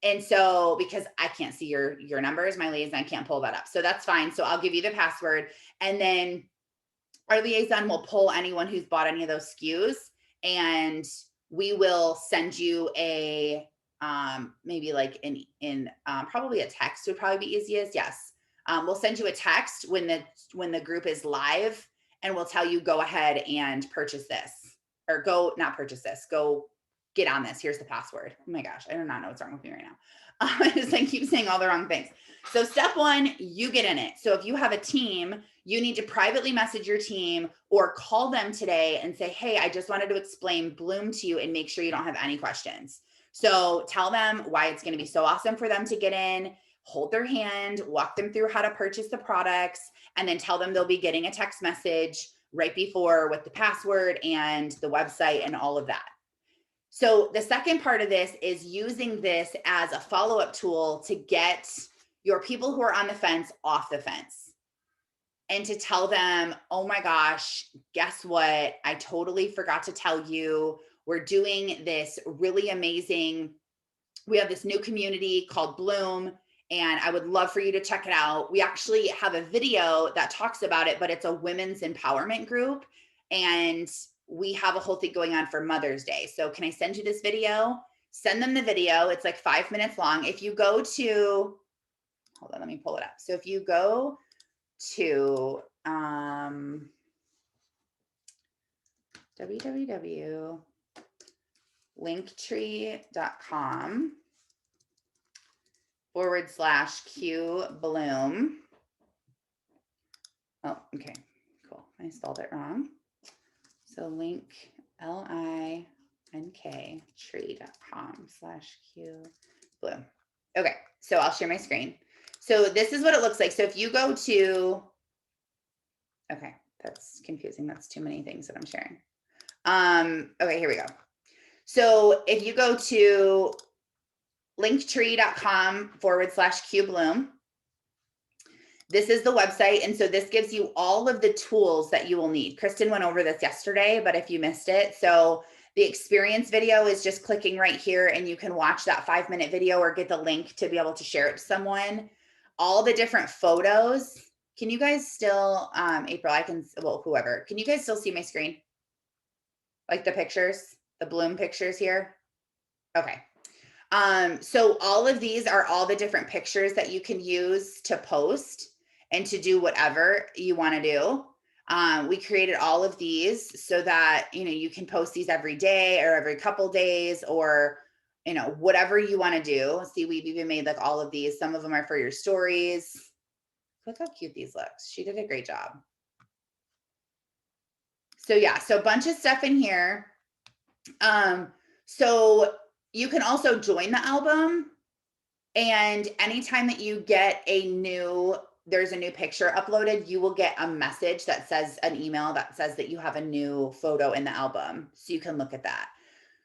And so, because I can't see your numbers, my liaison can't pull that up. So that's fine. So I'll give you the password, and then our liaison will pull anyone who's bought any of those SKUs, and we will send you a, maybe like in probably a text would probably be easiest. Yes. We'll send you a text when the group is live, and we'll tell you, go ahead and purchase this, or not purchase this, go get on this. Here's the password. Oh my gosh, I do not know what's wrong with me right now. I just keep saying all the wrong things. So step 1, you get in it. So if you have a team, you need to privately message your team or call them today and say, hey, I just wanted to explain Bloom to you and make sure you don't have any questions. So tell them why it's going to be so awesome for them to get in, hold their hand, walk them through how to purchase the products, and then tell them they'll be getting a text message right before with the password and the website and all of that. So the second part of this is using this as a follow-up tool to get your people who are on the fence off the fence and to tell them, oh my gosh, guess what? I totally forgot to tell you. We're doing this really amazing, we have this new community called Bloom, and I would love for you to check it out. We actually have a video that talks about it, but it's a women's empowerment group. And we have a whole thing going on for Mother's Day. So can I send you this video? Send them the video. It's like 5 minutes long. If you go to, hold on, let me pull it up. So if you go to www.linktree.com/Q Bloom. Oh, okay, cool. I spelled it wrong. So link LINK tree.com/Q Bloom. Okay, so I'll share my screen. So this is what it looks like. So if you go to, okay, that's confusing. That's too many things that I'm sharing. Okay, here we go. So if you go to linktree.com/Q Bloom, this is the website. And so this gives you all of the tools that you will need. Kristen went over this yesterday, but if you missed it, so the experience video is just clicking right here and you can watch that 5-minute video or get the link to be able to share it to someone. All the different photos. Can you guys still, April, well, whoever, can you guys still see my screen? Like the pictures, the Bloom pictures here? Okay. So all of these are all the different pictures that you can use to post and to do whatever you want to do. We created all of these so that, you can post these every day or every couple days or, whatever you want to do. See, we've even made like all of these. Some of them are for your stories. Look how cute these look. She did a great job. So yeah, so a bunch of stuff in here. So you can also join the album, and anytime that you get there's a new picture uploaded, you will get a message that says, an email that says that you have a new photo in the album. So you can look at that.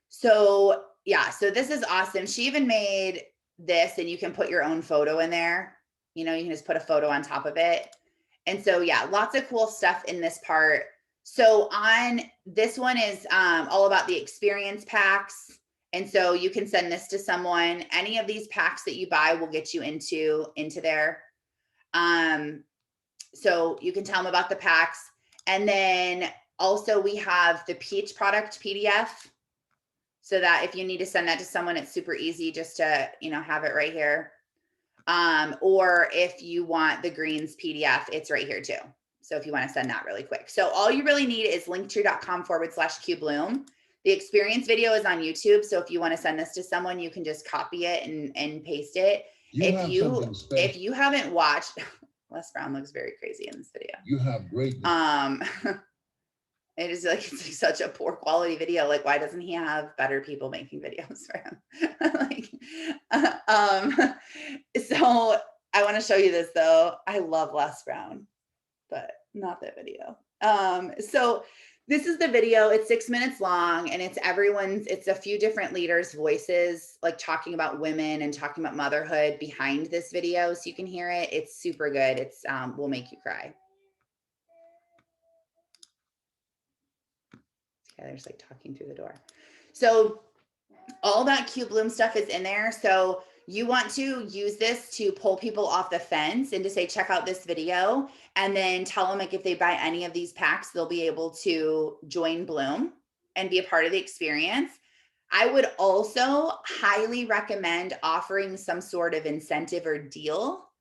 So yeah, so this is awesome. She even made this, and you can put your own photo in there. You can just put a photo on top of it. And so yeah, lots of cool stuff in this part. So on this one is all about the experience packs. And so you can send this to someone. Any of these packs that you buy will get you into there. So you can tell them about the packs. And then also we have the Peach product PDF, so that if you need to send that to someone, it's super easy just to, have it right here. Or if you want the greens PDF, it's right here too. So if you want to send that really quick. So all you really need is linktree.com/Q Bloom. The experience video is on YouTube. So if you want to send this to someone, you can just copy it and paste it. If you haven't watched, Les Brown looks very crazy in this video. You have great. It is like, it's like such a poor quality video. Like, why doesn't he have better people making videos for him? So I want to show you this though. I love Les Brown, but not that video. So this is the video. It's 6 minutes long, and it's a few different leaders' voices, like talking about women and talking about motherhood behind this video. So you can hear it. It's super good. It's will make you cry. There's like talking through the door. So all that Q Bloom stuff is in there. So you want to use this to pull people off the fence and to say, check out this video, and then tell them like if they buy any of these packs, they'll be able to join Bloom and be a part of the experience. I would also highly recommend offering some sort of incentive or deal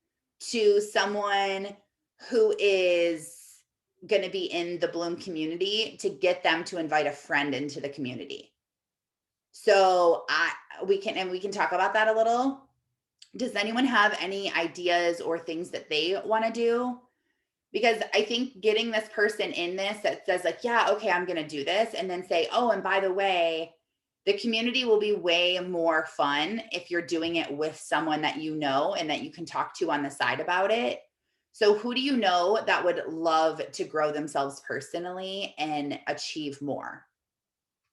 to someone who is going to be in the Bloom community to get them to invite a friend into the community. So we can talk about that a little. Does anyone have any ideas or things that they want to do? Because I think getting this person in this that says like, yeah, okay, I'm going to do this, and then say, oh, and by the way, the community will be way more fun if you're doing it with someone that you know and that you can talk to on the side about it. So who do you know that would love to grow themselves personally and achieve more?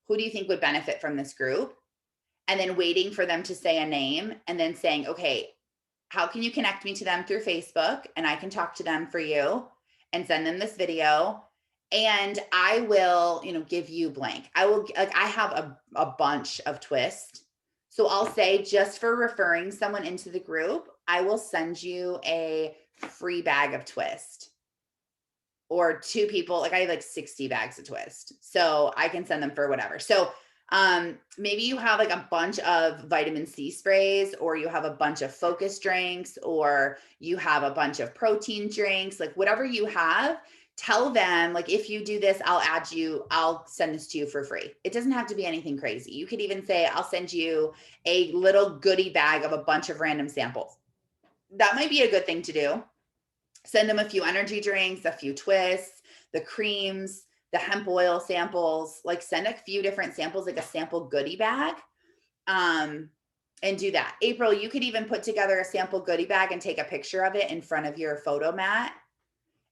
Who do you think would benefit from this group? And then waiting for them to say a name and then saying, okay, how can you connect me to them through Facebook, and I can talk to them for you and send them this video. And I will, give you blank. I will, like, I have a bunch of twists. So I'll say, just for referring someone into the group, I will send you a free bag of twist. Or 2 people, like I have like 60 bags of twist. So I can send them for whatever. So maybe you have like a bunch of vitamin C sprays, or you have a bunch of focus drinks, or you have a bunch of protein drinks, like whatever you have. Tell them, like, if you do this, I'll send this to you for free. It doesn't have to be anything crazy. You could even say, I'll send you a little goodie bag of a bunch of random samples. That might be a good thing to do. Send them a few energy drinks, a few twists, the creams, the hemp oil samples, like send a few different samples, like a sample goodie bag. And do that. April, you could even put together a sample goodie bag and take a picture of it in front of your photo mat.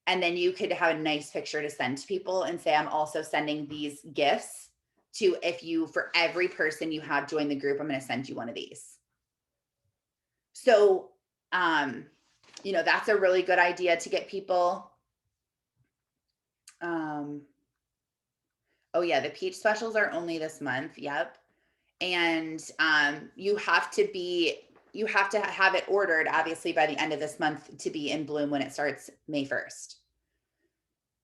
And then you could have a nice picture to send to people and say, I'm also sending these gifts to, for every person you have join the group, I'm going to send you one of these. So, that's a really good idea to get people. Oh yeah, the peach specials are only this month. Yep. And you have to have it ordered, obviously, by the end of this month to be in bloom when it starts May 1st.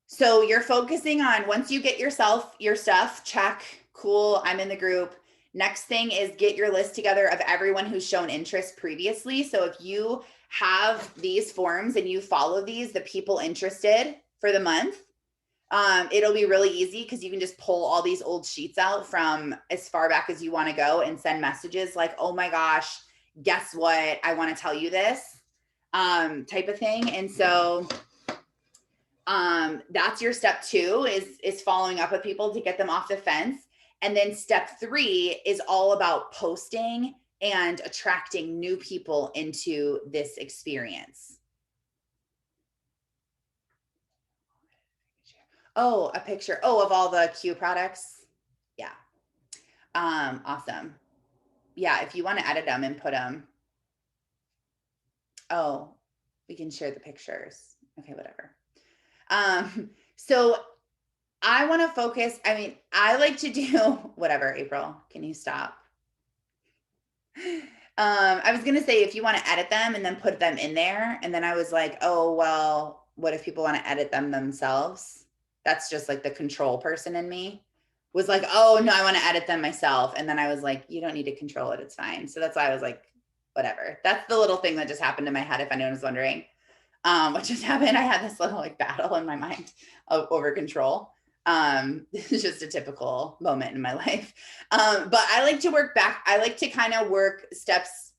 So you're focusing on, once you get your stuff, check, cool, I'm in the group. Next thing is get your list together of everyone who's shown interest previously. So if you have these forms and you follow these, the people interested for the month, it'll be really easy because you can just pull all these old sheets out from as far back as you want to go and send messages like, oh my gosh, guess what? I want to tell you this, type of thing. And so that's your step 2 is following up with people to get them off the fence. And then step 3 is all about posting and attracting new people into this experience. Oh, a picture. Oh, of all the Q products. Yeah. Awesome. Yeah. If you want to edit them and put them. Oh, we can share the pictures. Okay, whatever. So I want to focus. I mean, I like to do whatever. April, can you stop? I was going to say, if you want to edit them and then put them in there. And then I was like, oh, well, what if people want to edit them themselves? That's just like the control person in me was like, oh no, I want to edit them myself. And then I was like, you don't need to control it. It's fine. So that's why I was like, whatever. That's the little thing that just happened in my head. If anyone was wondering, what just happened, I had this little like battle in my mind of over control. This is just a typical moment in my life. But I like to work back. I like to kind of work steps.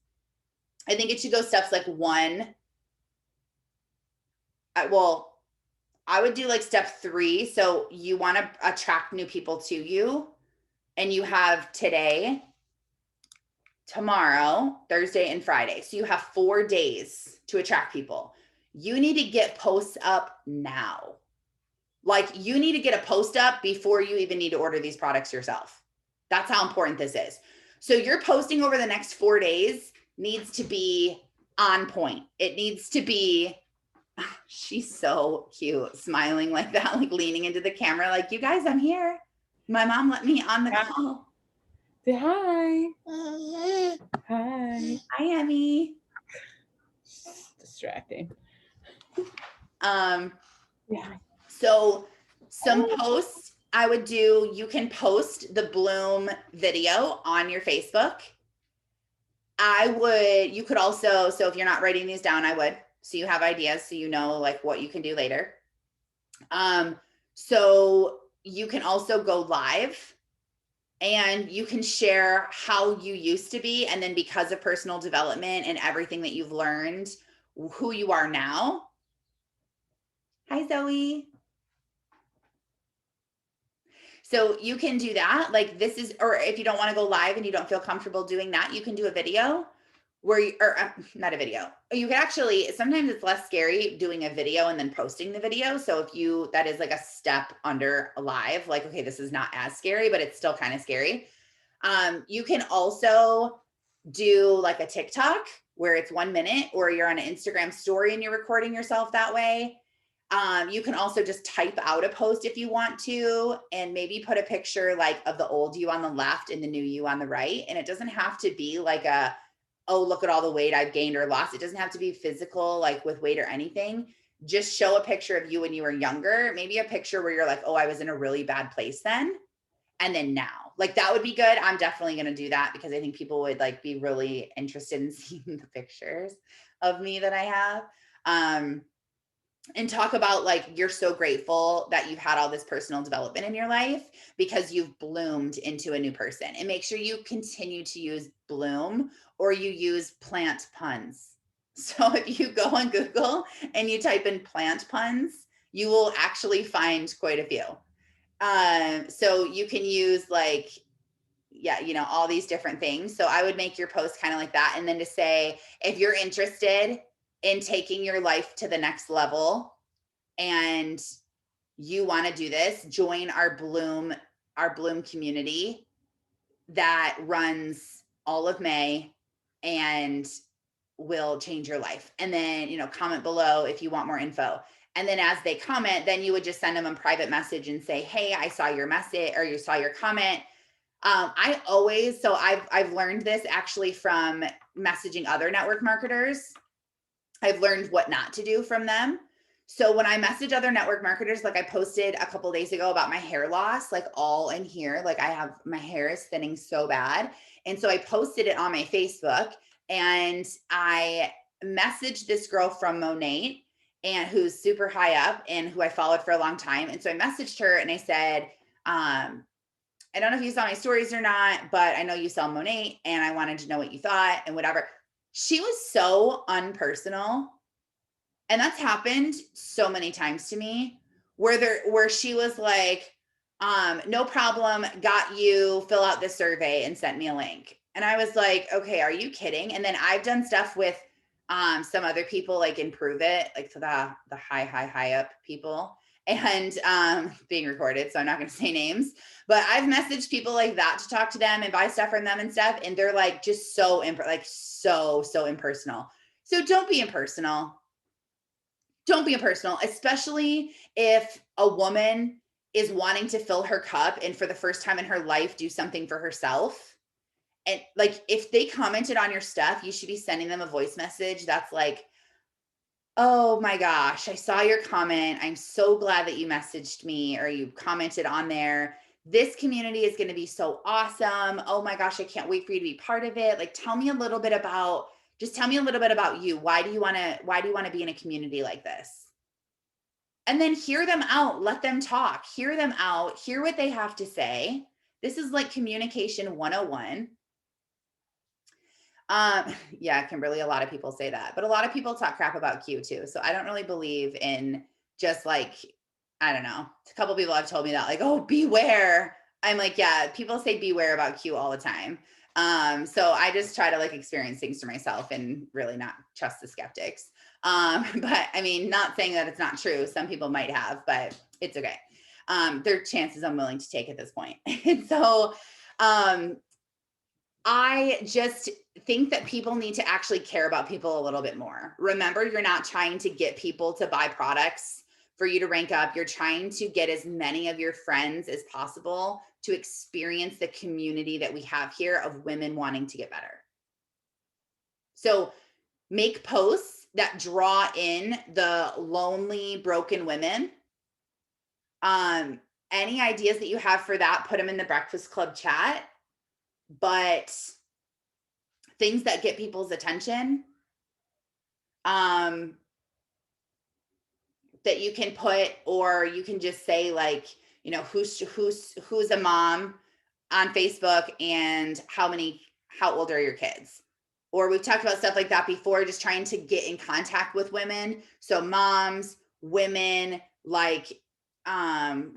I think it should go steps like 1. I would do like step 3. So you want to attract new people to you, and you have today, tomorrow, Thursday, and Friday. So you have 4 days to attract people. You need to get posts up now. Like, you need to get a post up before you even need to order these products yourself. That's how important this is. So your posting over the next 4 days needs to be on point. It needs to be, she's so cute, smiling like that, like leaning into the camera, like, you guys, I'm here. My mom let me on the call. Say hi. Hi. Hi, Emmy. Distracting. Yeah. So some posts I would do, you can post the Bloom video on your Facebook. You could also, so if you're not writing these down, I would, so you have ideas, so you know like what you can do later. So you can also go live and you can share how you used to be. And then because of personal development and everything that you've learned, who you are now. Hi, Zoe. So you can do that. Like this is, or if you don't want to go live and you don't feel comfortable doing that, you can do a video where you, or not a video. You can actually, sometimes it's less scary doing a video and then posting the video. So if you, that is like a step under a live, like, okay, this is not as scary, but it's still kind of scary. You can also do like a TikTok where it's 1 minute, or you're on an Instagram story and you're recording yourself that way. You can also just type out a post if you want to, and maybe put a picture like of the old you on the left and the new you on the right. And it doesn't have to be like a, oh, look at all the weight I've gained or lost. It doesn't have to be physical, like with weight or anything. Just show a picture of you when you were younger, maybe a picture where you're like, oh, I was in a really bad place then. And then now, like that would be good. I'm definitely going to do that because I think people would like be really interested in seeing the pictures of me that I have. And talk about like, you're so grateful that you've had all this personal development in your life because you've bloomed into a new person. And make sure you continue to use bloom, or you use plant puns. So if you go on Google and you type in plant puns, you will actually find quite a few. So you can use like, yeah, you know, all these different things. So I would make your post kind of like that. And then to say, if you're interested in taking your life to the next level and you want to do this, join our Bloom community that runs all of May and will change your life. And then, you know, comment below if you want more info. And then as they comment, then you would just send them a private message and say, hey, I saw your message, or you saw your comment. I've learned this actually from messaging other network marketers. I've learned what not to do from them. So when I message other network marketers, like I posted a couple of days ago about my hair loss, like all in here, like my hair is thinning so bad. And so I posted it on my Facebook, and I messaged this girl from Monat, and who's super high up and who I followed for a long time. And so I messaged her and I said, I don't know if you saw my stories or not, but I know you sell Monat and I wanted to know what you thought and whatever. She was so unpersonal. And that's happened so many times to me where she was like, no problem, got you, fill out this survey, and sent me a link. And I was like, okay, are you kidding? And then I've done stuff with some other people, like Improve It, like to the high up people, and being recorded, so I'm not going to say names, but I've messaged people like that to talk to them and buy stuff from them and stuff, and they're like just so impersonal. So don't be impersonal. Don't be impersonal, especially if a woman is wanting to fill her cup and for the first time in her life do something for herself. And like, if they commented on your stuff, you should be sending them a voice message that's like, oh my gosh, I saw your comment. I'm so glad that you messaged me or you commented on there. This community is going to be so awesome. Oh my gosh, I can't wait for you to be part of it. Like, tell me a little bit about you. Why do you want to be in a community like this? And then hear them out, let them talk, hear them out, hear what they have to say. This is like communication 101. Yeah, Kimberly, a lot of people say that, but a lot of people talk crap about Q too. So I don't really believe in just like, I don't know. A couple people have told me that, like, oh, beware. I'm like, yeah, people say beware about Q all the time. So I just try to like experience things for myself and really not trust the skeptics. But I mean, not saying that it's not true. Some people might have, but it's okay. There are chances I'm willing to take at this point. And so, I just think that people need to actually care about people a little bit more. Remember, you're not trying to get people to buy products for you to rank up. You're trying to get as many of your friends as possible to experience the community that we have here of women wanting to get better. So make posts that draw in the lonely, broken women. Any ideas that you have for that, put them in the Breakfast Club chat. But things that get people's attention, that you can put, or you can just say like, you know, who's a mom on Facebook and how old are your kids? Or we've talked about stuff like that before, just trying to get in contact with women. So moms, women, like,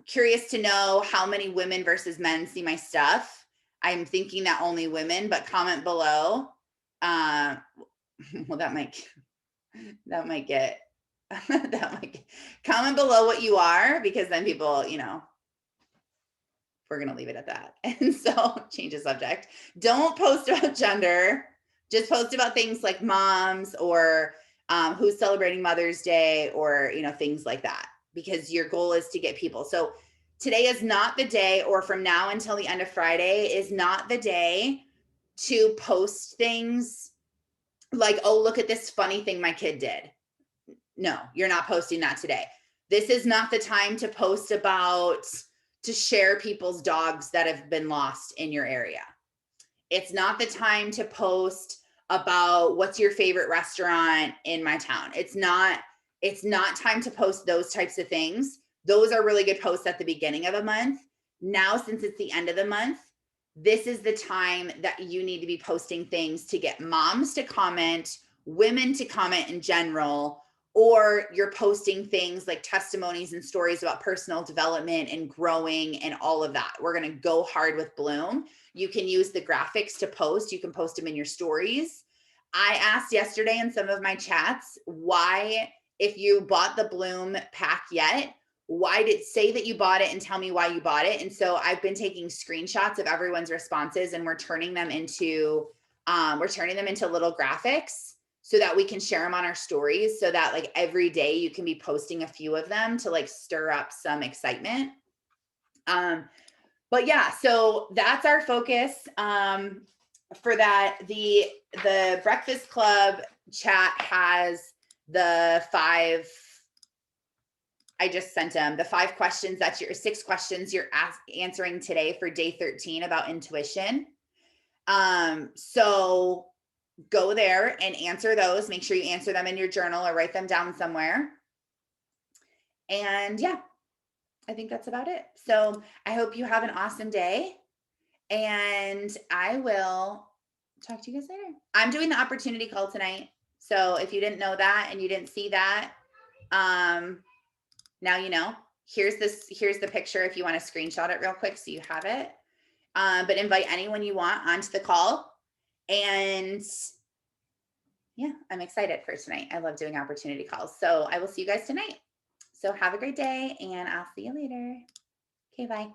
curious to know how many women versus men see my stuff. I'm thinking that only women, but comment below. Well, that might get comment below what you are, because then people, you know, we're going to leave it at that. And so change the subject. Don't post about gender. Just post about things like moms or who's celebrating Mother's Day or, things like that, because your goal is to get people. So today is not the day, or from now until the end of Friday is not the day to post things like, oh, look at this funny thing my kid did. No, you're not posting that today. This is not the time to post to share people's dogs that have been lost in your area. It's not the time to post about what's your favorite restaurant in my town. It's not time to post those types of things. Those are really good posts at the beginning of a month. Now, since it's the end of the month, this is the time that you need to be posting things to get moms to comment, women to comment in general, or you're posting things like testimonies and stories about personal development and growing and all of that. We're going to go hard with Bloom. You can use the graphics to post. You can post them in your stories. I asked yesterday in some of my chats, why, if you bought the Bloom pack yet, why did say that you bought it and tell me why you bought it. And so I've been taking screenshots of everyone's responses, and we're turning them into little graphics so that we can share them on our stories, so that like every day you can be posting a few of them to like stir up some excitement. But yeah, so that's our focus for that. The Breakfast Club chat has the 5, I just sent them the 5 questions, 6 questions you're answering today for day 13 about intuition. So go there and answer those. Make sure you answer them in your journal or write them down somewhere. And yeah, I think that's about it. So I hope you have an awesome day, and I will talk to you guys later. I'm doing the opportunity call tonight. So if you didn't know that and you didn't see that, now you know. Here's the picture if you want to screenshot it real quick so you have it. But invite anyone you want onto the call. And yeah, I'm excited for tonight. I love doing opportunity calls. So I will see you guys tonight. So have a great day, and I'll see you later. Okay, bye.